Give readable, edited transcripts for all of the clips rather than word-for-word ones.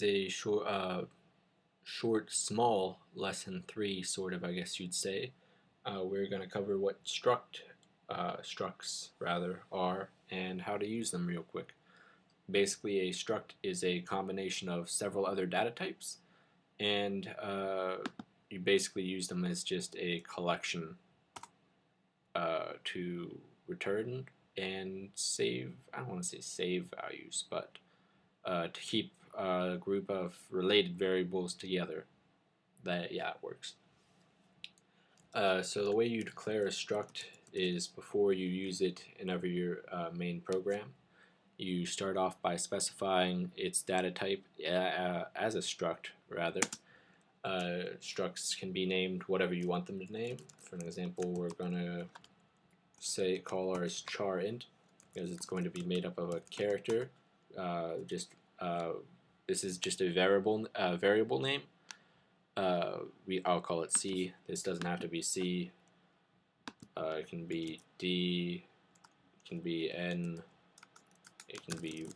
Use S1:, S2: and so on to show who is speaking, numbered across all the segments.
S1: A short, small lesson 3, sort of, I guess you'd say. We're going to cover what structs rather are and how to use them real quick. Basically, a struct is a combination of several other data types, and you basically use them as just a collection to return and save. I don't want to say save values, but to keep a group of related variables together. Yeah, it works. So the way you declare a struct is before you use it in your main program. You start off by specifying its data type as a struct, rather. Structs can be named whatever you want them to name. For an example, we're going to call ours char_int because it's going to be made up of a character. This is just a variable name. I'll call it C. This doesn't have to be C. It can be D. It can be N. It can be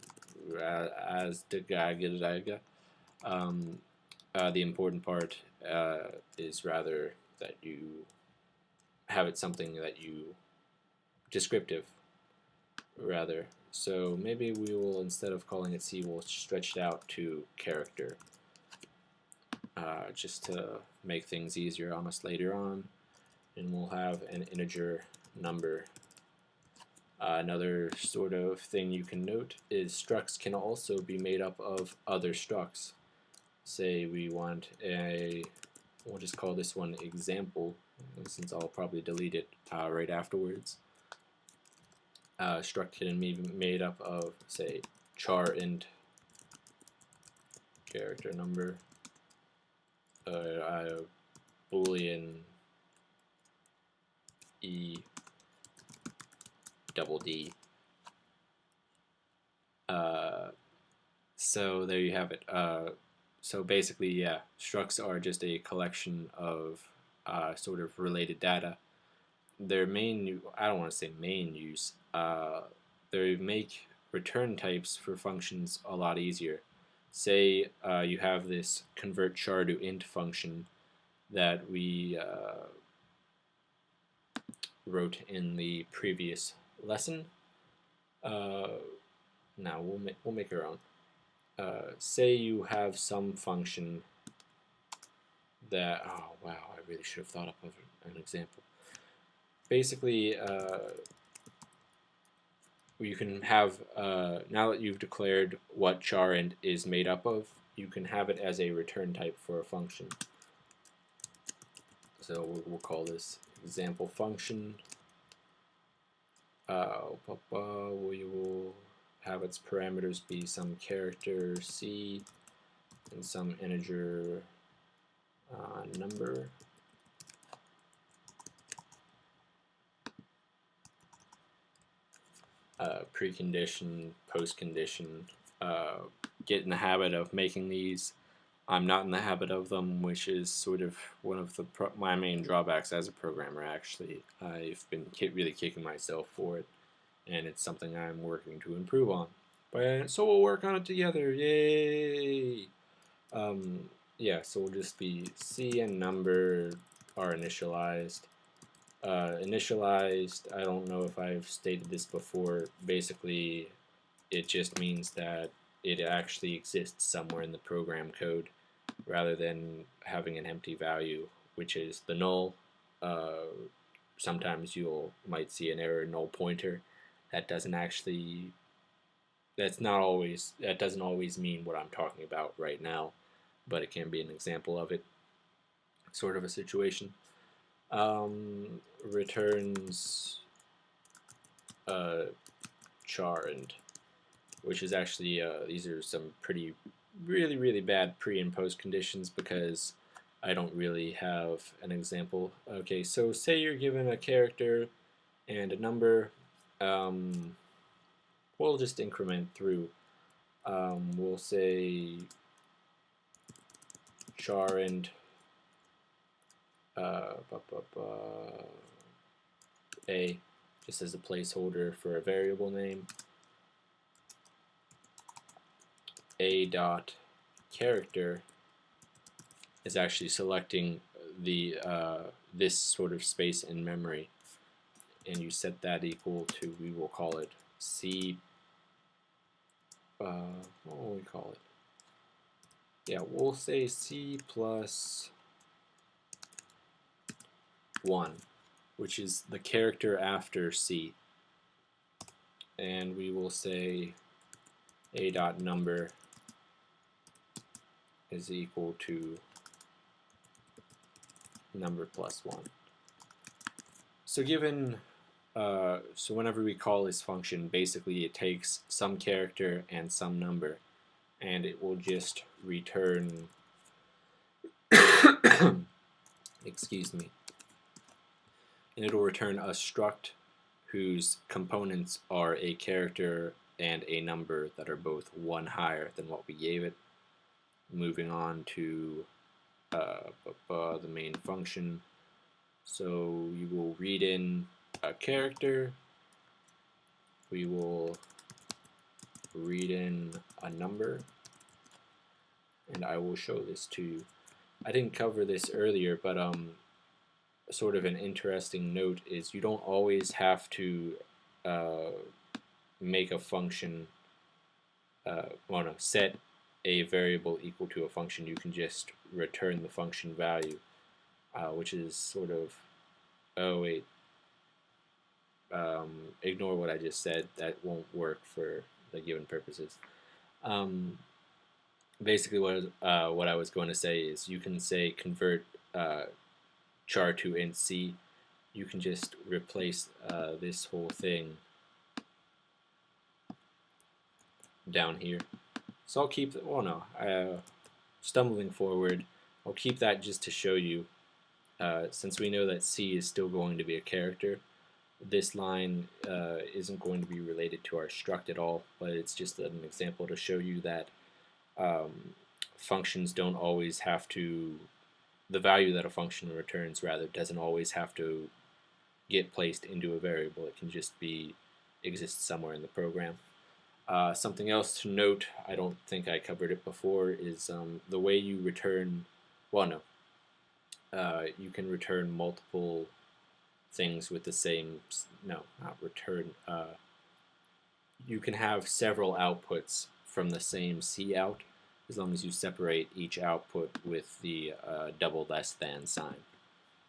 S1: as the important part is rather that you have it something that you descriptive rather. So maybe we will, instead of calling it C, we'll stretch it out to character, just to make things easier on us later on. And we'll have an integer number. Another sort of thing you can note is structs can also be made up of other structs. Say we'll just call this one example, since I'll probably delete it right afterwards. Struct can be made up of, say, char_int character number, boolean e double d. So there you have it. So basically, yeah, structs are just a collection of sort of related data. Their main, I don't want to say main use, they make return types for functions a lot easier. Say you have this convert char to int function that we wrote in the previous lesson. Now we'll make our own. Say you have some function that, oh wow, I really should have thought up of an example. Basically, you can have, now that you've declared what char_int is made up of, you can have it as a return type for a function. So we'll call this example function. We will have its parameters be some character C and some integer number. Precondition, postcondition. Get in the habit of making these. I'm not in the habit of them, which is sort of one of my main drawbacks as a programmer, actually. I've been really kicking myself for it, and it's something I'm working to improve on. So we'll work on it together, yay! Yeah, so we'll just be C and number are initialized. Initialized, I don't know if I've stated this before, basically it just means that it actually exists somewhere in the program code rather than having an empty value, which is the null. Sometimes might see an error null pointer. That doesn't always mean what I'm talking about right now, but it can be an example of it, sort of a situation. Returns char_int, which is actually, these are some really bad pre and post conditions because I don't really have an example. Okay, so say you're given a character and a number. We'll just increment through. We'll say char_int a, just as a placeholder for a variable name. A dot character is actually selecting the this sort of space in memory, and you set that equal to, we will call it C. What will we call it? Yeah, we'll say C plus 1, which is the character after C, and we will say a dot number is equal to number plus 1. So given so whenever we call this function, basically it takes some character and some number, and it will just return excuse me, and it'll return a struct whose components are a character and a number that are both one higher than what we gave it. Moving on to the main function. So you will read in a character, we will read in a number, and I will show this to you. I didn't cover this earlier, but sort of an interesting note is you don't always have to make a function, set a variable equal to a function. You can just return the function value, which is sort of, oh wait, ignore what I just said. That won't work for the given purposes. Basically, what I was going to say is you can say convert char to int c. You can just replace this whole thing down here. So I'll keep, stumbling forward, I'll keep that just to show you, since we know that C is still going to be a character, this line isn't going to be related to our struct at all, but it's just an example to show you that functions don't always have to, the value that a function returns rather doesn't always have to get placed into a variable. It can just be exist somewhere in the program. Something else to note, I don't think I covered it before, is the way you return, you can return multiple things with the same, you can have several outputs from the same cout as long as you separate each output with the double less than sign.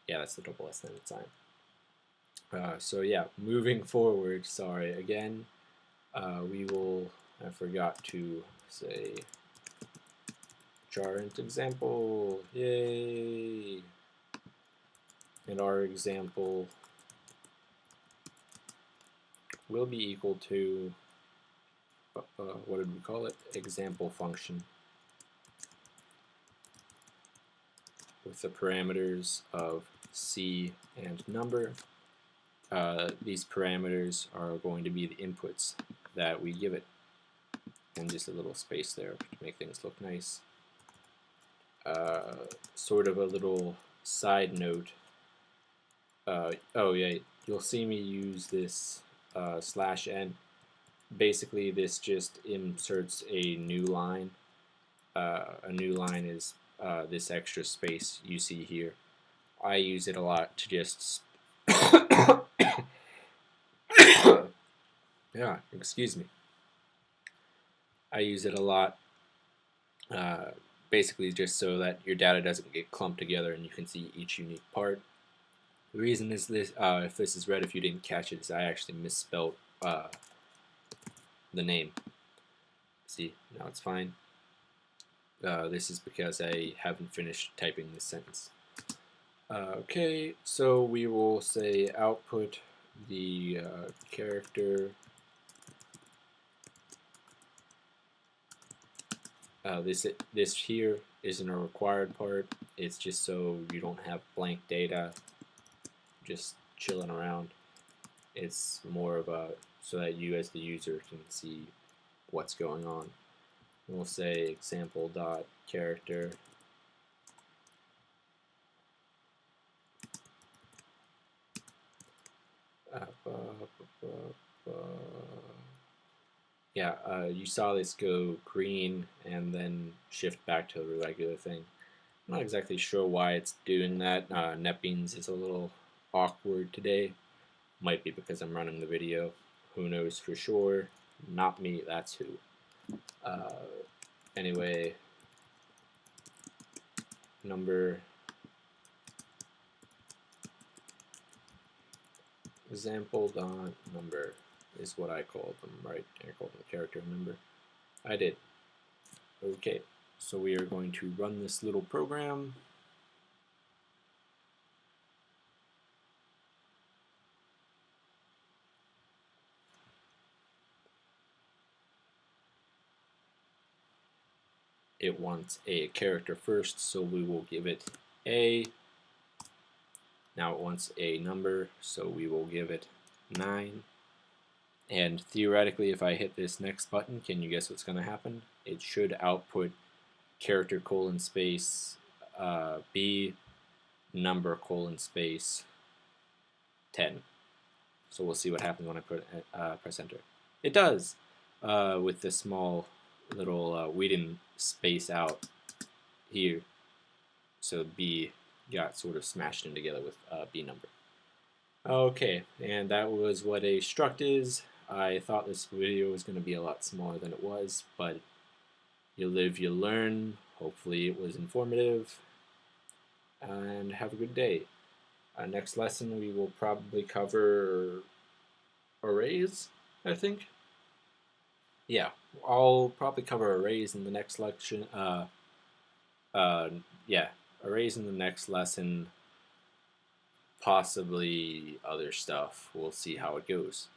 S1: Yeah, that's the double less than sign. So yeah, moving forward, sorry, again, we will, I forgot to say char int example, yay! And our example will be equal to, what did we call it? Example function with the parameters of C and number. These parameters are going to be the inputs that we give it, and just a little space there to make things look nice. Sort of a little side note. Oh yeah, you'll see me use this /n. Basically, this just inserts a new line. A new line is this extra space you see here. I use it a lot to just yeah, excuse me. I use it a lot, basically just so that your data doesn't get clumped together and you can see each unique part. The reason is this, if this is red, if you didn't catch it, is I actually misspelled the name. See, now it's fine. This is because I haven't finished typing this sentence. Okay, so we will say output the character. This here isn't a required part. It's just so you don't have blank data just chilling around. It's more of a so that you as the user can see what's going on. We'll say example dot character. Yeah, you saw this go green and then shift back to the regular thing. I'm not exactly sure why it's doing that. NetBeans is a little awkward today. Might be because I'm running the video. Who knows for sure? Not me, that's who. Uh, anyway, number example dot number is what I called them, right? I called them character number. I did. Okay, so we are going to run this little program. It wants a character first, so we will give it A. Now it wants a number, so we will give it 9. And theoretically, if I hit this next button, can you guess what's going to happen? It should output character colon space B number colon space 10. So we'll see what happens when I press enter. It does, with this small little, we didn't space out here, so B got sort of smashed in together with B number. Okay, and that was what a struct is. I thought this video was going to be a lot smaller than it was, but you live, you learn. Hopefully it was informative, and have a good day. Next lesson we will probably cover arrays, I think. Yeah, I'll probably cover arrays in the next lecture. Yeah, arrays in the next lesson, possibly other stuff. We'll see how it goes.